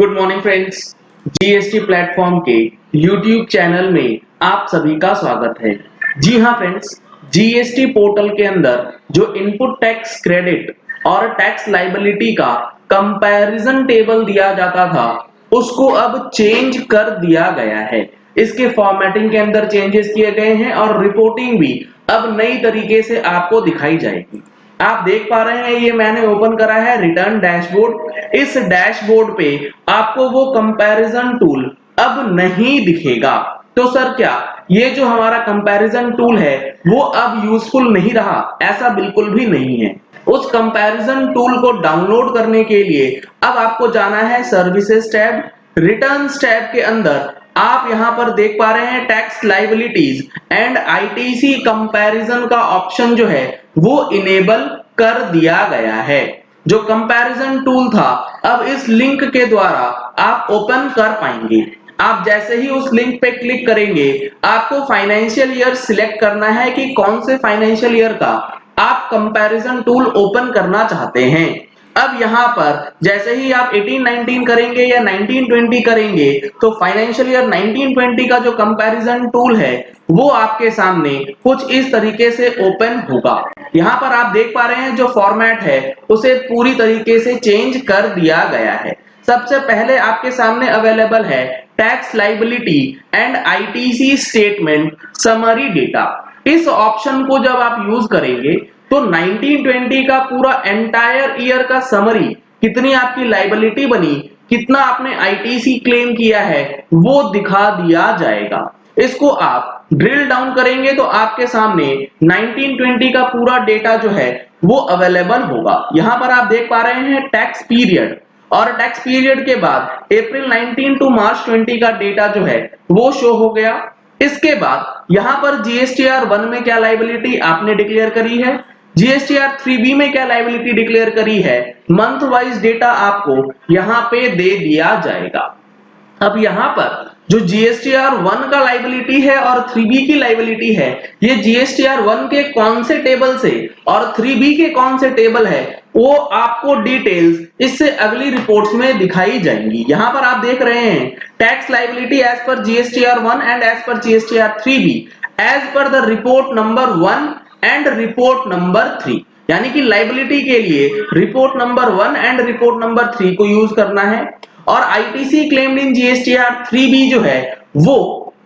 Good morning friends. GST platform के YouTube channel में आप सभी का स्वागत है। जी हाँ फ्रेंड्स, जीएसटी पोर्टल के अंदर जो इनपुट टैक्स क्रेडिट और टैक्स लायबिलिटी का कंपैरिजन टेबल दिया जाता था उसको अब चेंज कर दिया गया है। इसके फॉर्मेटिंग के अंदर चेंजेस किए गए हैं और रिपोर्टिंग भी अब नई तरीके से आपको दिखाई जाएगी। आप देख पा रहे हैं, ये मैंने ओपन करा है रिटर्न डैशबोर्ड। इस डैशबोर्ड पे आपको वो कंपैरिजन टूल अब नहीं दिखेगा। तो सर क्या ये जो हमारा कंपैरिजन टूल है वो अब यूजफुल नहीं रहा? ऐसा बिल्कुल भी नहीं है। उस कंपैरिजन टूल को डाउनलोड करने के लिए अब आपको जाना है सर्विसेज टैब। रिटर्न्स टैब के अंदर आप यहां पर देख पा रहे हैं tax liabilities and ITC comparison का ऑप्शन जो है वो इनेबल कर दिया गया है। जो कंपैरिजन टूल था अब इस लिंक के द्वारा आप ओपन कर पाएंगे। आप जैसे ही उस लिंक पे क्लिक करेंगे आपको फाइनेंशियल ईयर सिलेक्ट करना है कि कौन से फाइनेंशियल ईयर का आप कंपैरिजन टूल ओपन करना चाहते हैं। अब यहां पर जैसे ही आप 18-19 करेंगे या 19-20 करेंगे तो फाइनेंशियल ईयर 19-20 का जो कंपैरिजन टूल है वो आपके सामने कुछ इस तरीके से ओपन होगा। यहां पर आप देख पा रहे हैं जो फॉर्मेट है उसे पूरी तरीके से चेंज कर दिया गया है। सबसे पहले आपके सामने अवेलेबल है tax liability and ITC statement summary data. इस ऑप्शन को जब आप यूज करेंगे तो 1920 का पूरा एंटायर ईयर का समरी, कितनी आपकी लायबिलिटी बनी, कितना आपने आईटीसी क्लेम किया है वो दिखा दिया जाएगा। इसको आप ड्रिल डाउन करेंगे तो आपके सामने 1920 का पूरा डेटा जो है वो अवेलेबल होगा। यहां पर आप देख पा रहे हैं टैक्स पीरियड और टैक्स पीरियड के बाद अप्रैल 19 टू मार्च 20 का डेटा जो है वो शो हो गया। इसके बाद यहां पर जीएसटीआर 1 में क्या लायबिलिटी आपने डिक्लेयर करी है, जीएसटीआर 3B में क्या लायबिलिटी डिक्लेयर करी है, मंथ वाइज डेटा आपको यहां पे दे दिया जाएगा। अब यहां पर जो जीएसटीआर 1 का लायबिलिटी है और 3B की लायबिलिटी है, ये जीएसटीआर 1 के कौन से टेबल से और 3B के कौन से टेबल है वो आपको डिटेल्स इससे अगली रिपोर्ट्स में दिखाई जाएंगी। यहां पर आप देख रहे हैं tax liability as per GSTR 1 and as per GSTR 3B as per the report number 1 and report number 3, यानी कि लायबिलिटी के लिए report number 1 and report number 3 को यूज करना है। और आईटीसी क्लेम्ड इन जीएसटीआर 3B जो है वो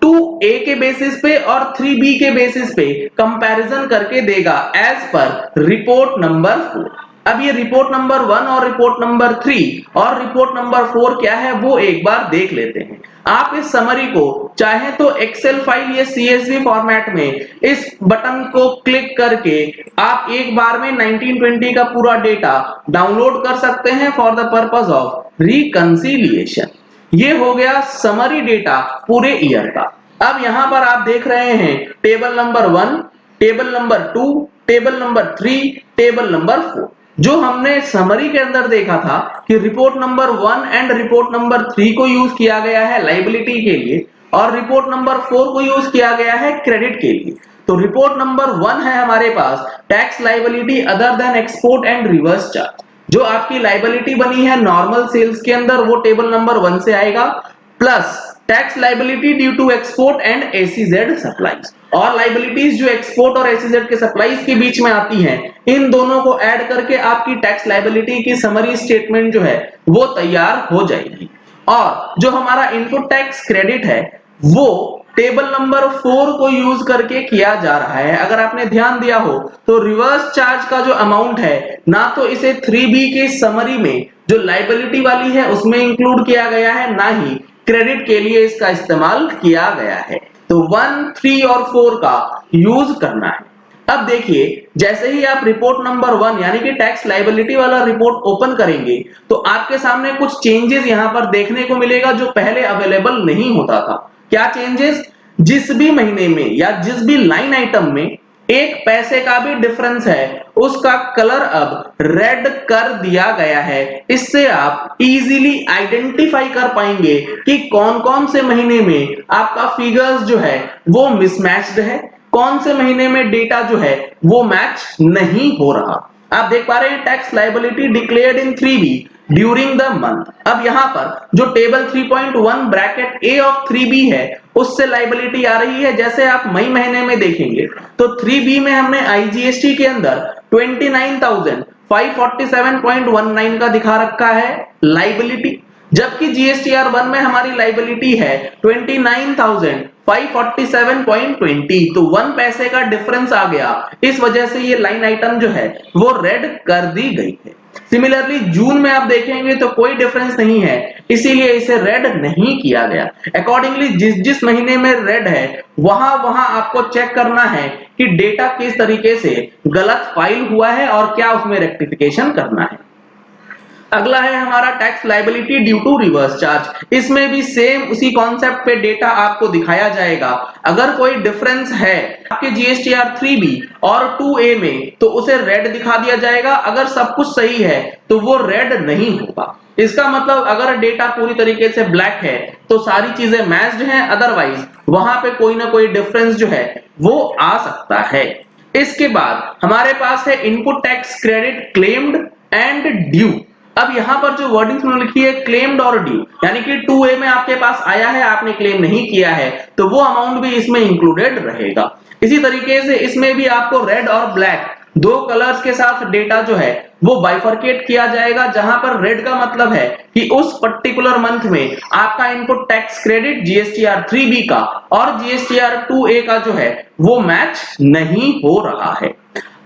2A के बेसिस पे और 3B के बेसिस पे कंपैरिजन करके देगा एज पर रिपोर्ट नंबर 4। अब ये रिपोर्ट नंबर 1 और रिपोर्ट नंबर 3 और रिपोर्ट नंबर 4 क्या है वो एक बार देख लेते हैं। आप इस समरी को चाहे तो एक्सेल फाइल या सीएसवी फॉर्मेट में इस बटन को क्लिक करके आप एक बार में 1920 का पूरा डेटा डाउनलोड कर सकते हैं for the purpose of reconciliation. ये हो गया समरी डेटा पूरे ईयर का। अब यहां पर आप देख रहे हैं table number 1, table number 2, table number 3, table number 4। जो हमने समरी के अंदर देखा था कि report number 1 and report number 3 को यूज किया गया है लायबिलिटी के लिए और रिपोर्ट नंबर 4 को यूज किया गया है क्रेडिट के लिए। तो रिपोर्ट नंबर 1 है हमारे पास tax liability other than export and reverse charge. जो आपकी लायबिलिटी बनी है नॉर्मल सेल्स के अंदर वो टेबल नंबर 1 से आएगा, plus tax liability due to export and SEZ supplies. और लायबिलिटीज जो एक्सपोर्ट और एसीजेड के सप्लाईज के बीच में आती हैं, इन दोनों को ऐड करके आपकी टैक्स लायबिलिटी की समरी स्टेटमेंट जो है वो तैयार हो जाएगी। और जो हमारा इनपुट टैक्स क्रेडिट है वो टेबल नंबर 4 को यूज करके किया जा रहा है। अगर आपने ध्यान दिया हो तो रिवर्स चार्ज का जो अमाउंट है ना तो इसे 3B के समरी में जो लायबिलिटी वाली है उसमें इंक्लूड किया गया है, ना ही क्रेडिट के लिए इसका इस्तेमाल किया गया है। तो 1, 3 और 4 का यूज करना है। अब देखिए जैसे ही आप रिपोर्ट नंबर 1 यानी कि टैक्स लायबिलिटी वाला रिपोर्ट ओपन करेंगे तो आपके सामने कुछ चेंजेस यहां पर देखने को मिलेगा जो पहले अवेलेबल नहीं होता था। क्या चेंजेस? जिस भी महीने में या जिस भी लाइन आइटम में एक पैसे का भी डिफरेंस है उसका कलर अब रेड कर दिया गया है। इससे आप इजीली आइडेंटिफाई कर पाएंगे कि कौन कौन से महीने में आपका फिगर्स जो है वो मिसमैच्ड है, कौन से महीने में डेटा जो है वो मैच नहीं हो रहा। आप देख पा रहे हैं tax liability declared in 3B during the month. अब यहाँ पर जो table 3.1 bracket A of 3B है उससे लाइबिलिटी आ रही है। जैसे आप मई महीने में देखेंगे तो 3B में हमने IGST के अंदर 29,547.19 का दिखा रखा है लाइबिलिटी, जबकि GSTR 1 में हमारी लाइबिलिटी है 29,547.20। तो 1 पैसे का डिफरेंस आ गया, इस वजह से ये लाइन आइटम जो है वो रेड कर दी गई है। सिमिलरली जून में आप देखेंगे तो कोई डिफरेंस नहीं है, इसीलिए इसे रेड नहीं किया गया। अकॉर्डिंगली जिस जिस महीने में रेड है वहां वहां आपको चेक करना है कि डेटा किस तरीके से गलत फाइल हुआ है और क्या उसमें रेक्टिफिकेशन करना है। अगला है हमारा tax liability due to reverse charge. इसमें भी सेम उसी कॉन्सेप्ट पे डेटा आपको दिखाया जाएगा। अगर कोई डिफरेंस है आपके GSTR 3B और 2A में तो उसे रेड दिखा दिया जाएगा, अगर सब कुछ सही है तो वो रेड नहीं होगा। इसका मतलब अगर डेटा पूरी तरीके से ब्लैक है तो सारी चीजें मैच्ड हैं, अदरवाइज वहां पे कोई ना कोई डिफरेंस जो है वो आ सकता है। इसके बाद हमारे पास है input tax credit claimed and due. अब यहां पर जो वर्डिंग्स में लिखी है क्लेम्ड और ड्यू, यानी कि 2A में आपके पास आया है, आपने क्लेम नहीं किया है तो वो अमाउंट भी इसमें इंक्लूडेड रहेगा। इसी तरीके से इसमें भी आपको रेड और ब्लैक दो कलर्स के साथ डेटा जो है वो बाइफरकेट किया जाएगा, जहां पर रेड का मतलब है कि उस पर्टिकुलर मंथ में आपका input tax credit GSTR 3B का और GSTR 2A का जो है वो मैच नहीं हो रहा है।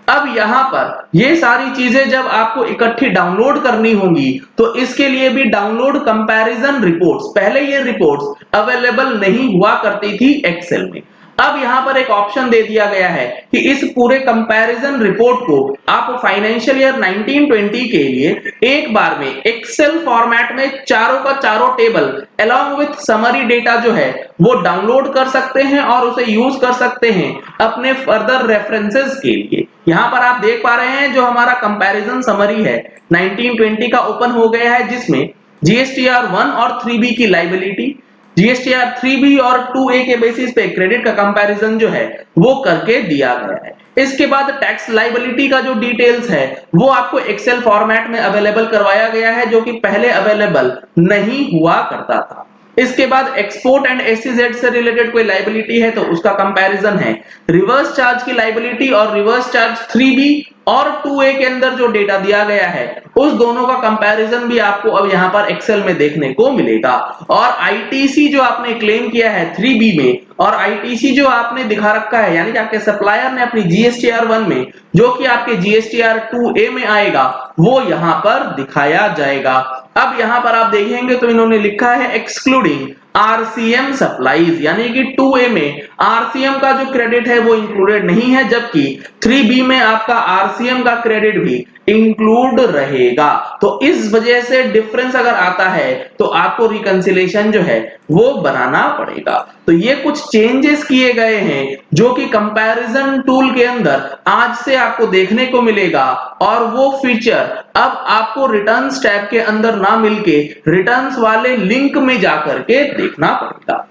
अब यहाँ पर ये सारी चीजें जब आपको इकट्ठी डाउनलोड करनी होंगी तो इसके लिए भी डाउनलोड कंपैरिजन रिपोर्ट्स, पहले ये रिपोर्ट्स अवेलेबल नहीं हुआ करती थी एक्सेल में। अब यहाँ पर एक ऑप्शन दे दिया गया है कि इस पूरे कंपैरिजन रिपोर्ट को आप फाइनेंशियल ईयर 1920 के लिए एक बार में एक्सेल फॉर्मेट में चारों का चारों table along with summary data जो है वो डाउनलोड कर सकते हैं और उसे यूज कर सकते हैं अपने फर्दर रेफरेंसेस के लिए। यहाँ पर आप देख पा रहे हैं जो हमारा कंपैरिजन समरी है 1920 का ओपन हो गया है, जिसमें GSTR 1 और 3B की लाइबिलिटी, GSTR 3B और 2A के बेसिस पे क्रेडिट का कंपैरिजन जो है वो करके दिया गया है। इसके बाद टैक्स लाइबिलिटी का जो डिटेल्स है वो आपको एक्सेल फॉर्मेट में अवेलेबल करवाया गया है, जो कि पहले अवेलेबल नहीं हुआ करता था। इसके बाद एक्सपोर्ट एंड SEZ से रिलेटेड कोई लाइबिलिटी है तो उसका कंपैरिजन है। रिवर्स चार्ज की लाइबिलिटी और रिवर्स चार्ज 3B और 2A के अंदर जो डेटा दिया गया है उस दोनों का कंपैरिजन भी आपको अब यहाँ पर एक्सेल में देखने को मिलेगा। और ITC जो आपने क्लेम किया है 3B में और ITC जो आपने दिखा रखा है, यानी कि आपके सप्लायर ने अपनी GSTR 1 में जो कि आपके GSTR 2A में आएगा वो यहाँ पर दिखाया जाएगा। अब यहाँ पर आप देखेंगे तो इन्होंने लिखा है एक्सक्लूडिंग RCM सप्लाईज, यानी कि 2A में RCM का जो क्रेडिट है वो इंक्लूडेड नहीं है, जबकि 3B में आपका RCM का क्रेडिट भी इंक्लूड रहेगा। तो इस वजह से डिफरेंस अगर आता है तो आपको रिकंसिलिएशन जो है वो बनाना पड़ेगा। तो ये कुछ चेंजेस किए गए हैं जो कि कंपैरिजन टूल के अंदर आज से आपको देखने को मिलेगा, और वो फीचर अब आपको रिटर्न्स टैब के अंदर ना मिलके रिटर्न्स वाले लिंक में जाकर के देखना पड़ेगा।